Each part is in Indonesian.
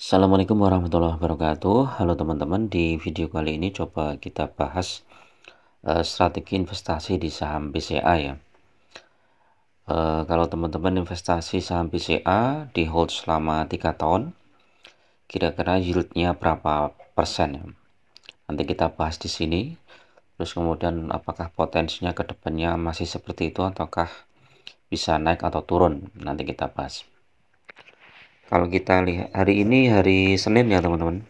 Assalamualaikum warahmatullahi wabarakatuh. Halo teman-teman, di video kali ini coba kita bahas strategi investasi di saham BCA ya. Kalau teman-teman investasi saham BCA di hold selama 3 tahun, kira-kira yieldnya berapa persen ya? Nanti kita bahas di sini. Terus kemudian apakah potensinya ke depannya masih seperti itu ataukah bisa naik atau turun? Nanti kita bahas. Kalau kita lihat hari ini hari Senin ya teman-teman.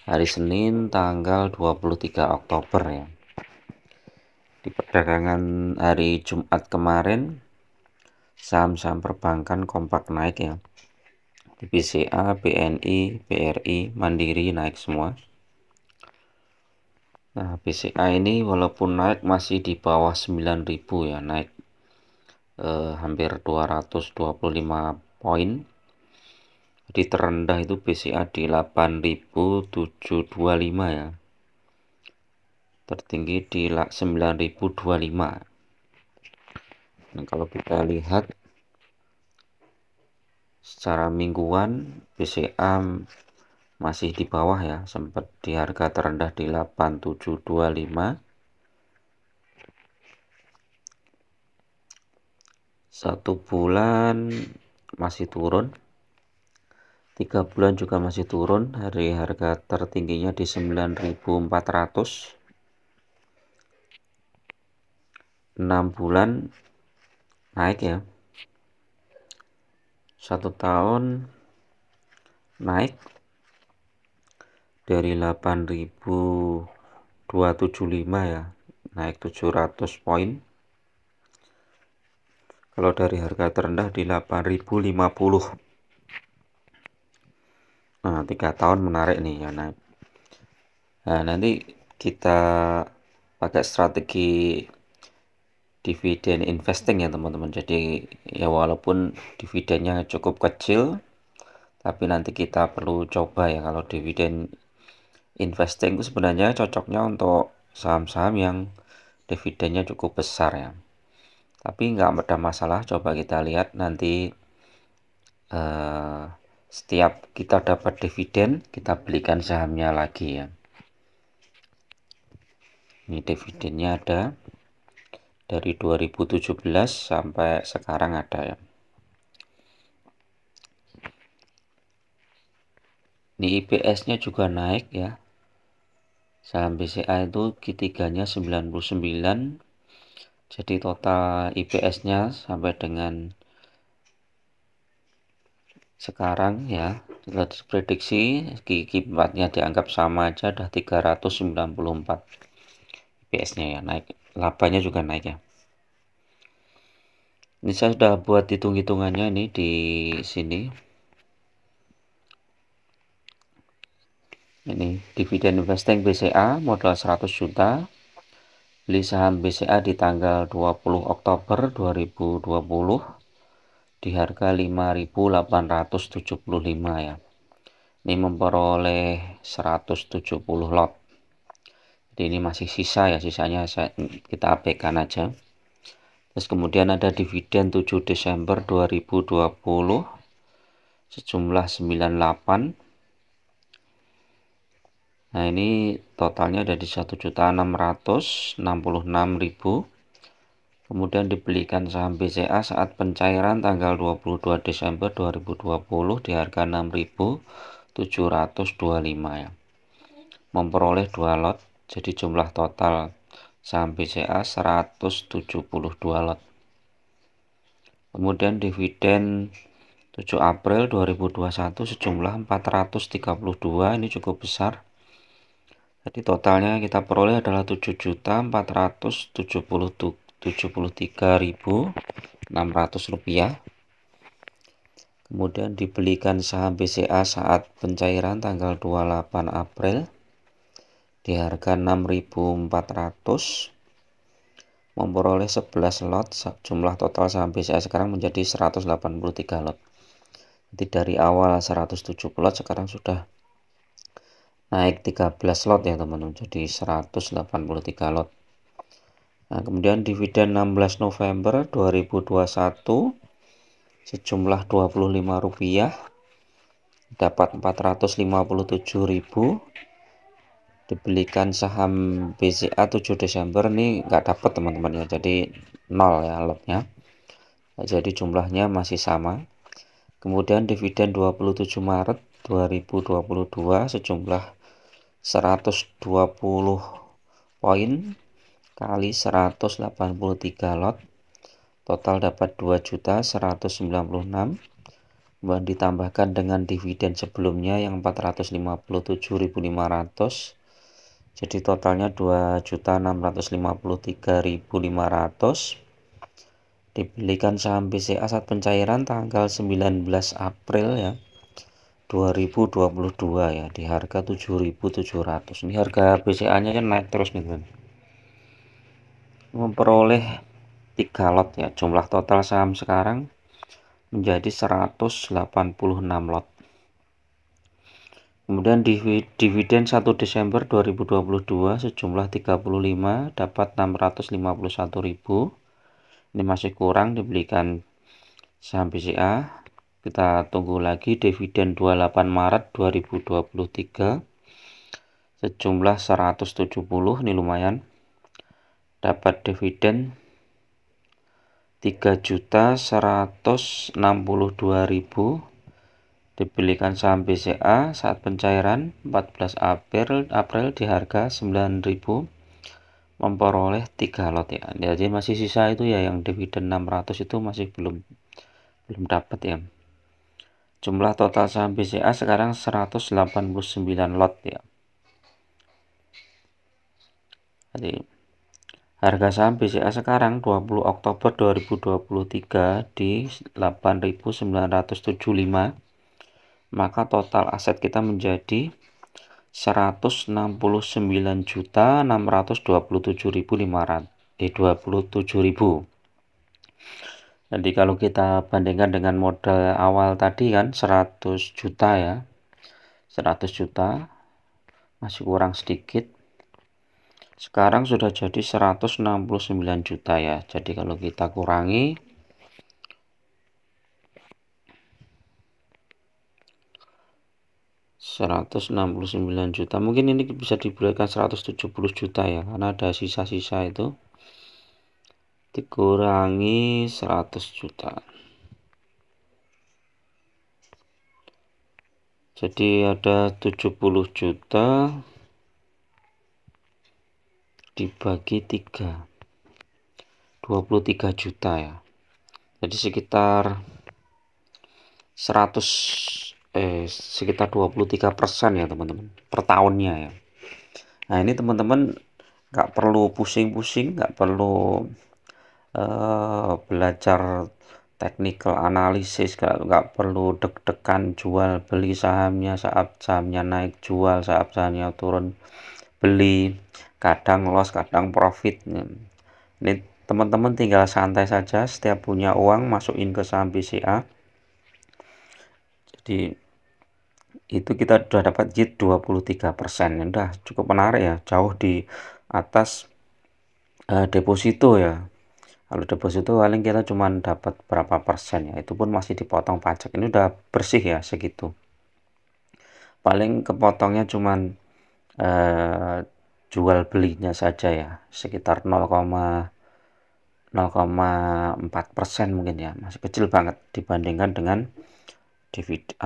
Hari Senin tanggal 23 Oktober ya. Di perdagangan hari Jumat kemarin, saham-saham perbankan kompak naik ya. Di BCA, BNI, BRI, Mandiri naik semua. Nah, BCA ini walaupun naik masih di bawah 9.000 ya, naik hampir 225 poin. Di terendah itu BCA di 8.725 ya. Tertinggi di 9.025. Nah, kalau kita lihat secara mingguan BCA masih di bawah ya, sempat di harga terendah di 8.725. Satu bulan masih turun, 3 bulan juga masih turun, dari harga tertingginya di 9.400. 6 bulan naik ya, 1 tahun naik dari 8.275 ya, naik 700 poin. Kalau dari harga terendah di 8.050. Nah, 3 tahun menarik nih ya naik. Nah, nanti kita pakai strategi dividen investing ya teman-teman. Jadi ya walaupun dividennya cukup kecil, tapi nanti kita perlu coba ya, kalau dividen investing itu sebenarnya cocoknya untuk saham-saham yang dividennya cukup besar ya. Tapi nggak ada masalah, coba kita lihat nanti setiap kita dapat dividen, kita belikan sahamnya lagi ya. Ini dividennya ada dari 2017 sampai sekarang ada ya. Ini IPS-nya juga naik ya. Saham BCA itu Q3-nya 99. Jadi total IPS-nya sampai dengan sekarang ya, kita prediksi Q4-nya dianggap sama aja, ada 394 IPS-nya ya, naik. Labanya juga naik ya. Ini saya sudah buat hitung-hitungannya ini di sini. Ini dividen investing BCA modal 100 juta. Beli saham BCA di tanggal 20 Oktober 2020 di harga 5.875 ya. Ini memperoleh 170 lot. Jadi ini masih sisa ya, sisanya kita abaikan aja. Terus kemudian ada dividen 7 Desember 2020 sejumlah 98. Nah, ini totalnya ada di 1.666.000. Kemudian dibelikan saham BCA saat pencairan tanggal 22 Desember 2020 di harga 6.725 ya. Memperoleh 2 lot, jadi jumlah total saham BCA 172 lot. Kemudian dividen 7 April 2021 sejumlah 432, ini cukup besar. Jadi totalnya kita peroleh adalah 7.473.600 rupiah. Kemudian dibelikan saham BCA saat pencairan tanggal 28 April di harga 6.400, memperoleh 11 lot. Jumlah total saham BCA sekarang menjadi 183 lot. Jadi dari awal 170 lot sekarang sudah naik 13 lot ya teman-teman, jadi 183 lot. Nah, kemudian dividen 16 November 2021 sejumlah 25 rupiah. dapat 457.000, dibelikan saham BCA 7 Desember ini nggak dapat teman-teman ya, jadi 0 ya lotnya. Jadi jumlahnya masih sama. Kemudian dividen 27 Maret 2022 sejumlah 120 poin kali 183 lot, total dapat 2.196.000. Kemudian ditambahkan dengan dividen sebelumnya yang 457.500, jadi totalnya 2.653.500. Dibelikan saham BCA saat pencairan tanggal 19 April ya 2022 ya, di harga 7.700. Ini harga BCA nya kan naik terus nih teman. Memperoleh 3 lot ya, jumlah total saham sekarang menjadi 186 lot. Kemudian dividen 1 Desember 2022 sejumlah 35, dapat 651.000. Ini masih kurang dibelikan saham BCA. Kita tunggu lagi dividen 28 Maret 2023 sejumlah 170, ini lumayan. Dapat dividen 3.162.000. Dibelikan saham BCA saat pencairan 14 April di harga 9.000. Memperoleh 3 lot ya. Jadi masih sisa itu ya, yang dividen 600 itu masih belum dapat ya. Jumlah total saham BCA sekarang 189 lot ya. Jadi harga saham BCA sekarang 20 Oktober 2023 di 8.975, maka total aset kita menjadi 169.627.500. Jadi kalau kita bandingkan dengan modal awal tadi kan 100 juta ya, 100 juta masih kurang sedikit. Sekarang sudah jadi 169 juta ya. Jadi kalau kita kurangi 169 juta, mungkin ini bisa diberikan 170 juta ya, karena ada sisa-sisa itu, dikurangi 100 juta. Jadi ada 70 juta dibagi 3, 23 juta ya. Jadi sekitar 23% ya teman-teman per tahunnya ya. Nah ini teman-teman nggak perlu pusing-pusing, nggak perlu belajar technical analisis, nggak perlu deg-degan jual beli sahamnya, saat sahamnya naik jual, saat sahamnya turun beli, kadang loss kadang profit. Ini teman-teman tinggal santai saja, setiap punya uang masukin ke saham BCA. Jadi itu kita sudah dapat yield 23%. Udah cukup menarik ya, jauh di atas deposito ya. Kalau deposito paling kita cuma dapat berapa persen ya, itu pun masih dipotong pajak. Ini udah bersih ya segitu, paling kepotongnya cuman jual belinya saja ya, sekitar 0,4% mungkin ya, masih kecil banget dibandingkan dengan dividen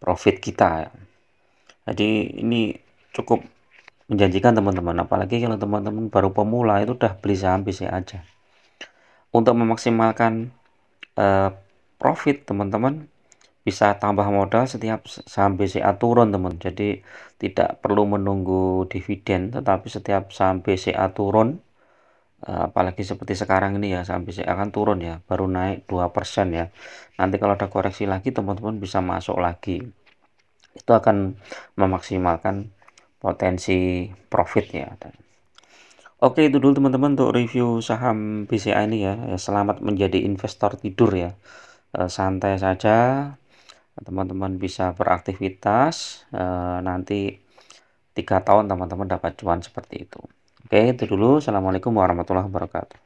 profit kita ya. Jadi ini cukup menjanjikan teman-teman, apalagi kalau teman-teman baru pemula itu udah beli saham BCA aja. Untuk memaksimalkan profit, teman-teman bisa tambah modal setiap saham BCA turun teman. Jadi tidak perlu menunggu dividen, tetapi setiap saham BCA turun, apalagi seperti sekarang ini ya, saham BCA kan turun ya, baru naik 2% ya. Nanti kalau ada koreksi lagi teman-teman bisa masuk lagi. Itu akan memaksimalkan potensi profit ya. Oke, itu dulu teman-teman untuk review saham BCA ini ya. Selamat menjadi investor tidur ya. Santai saja, teman-teman bisa beraktivitas, nanti 3 tahun teman-teman dapat cuan seperti itu. Oke, itu dulu. Assalamualaikum warahmatullahi wabarakatuh.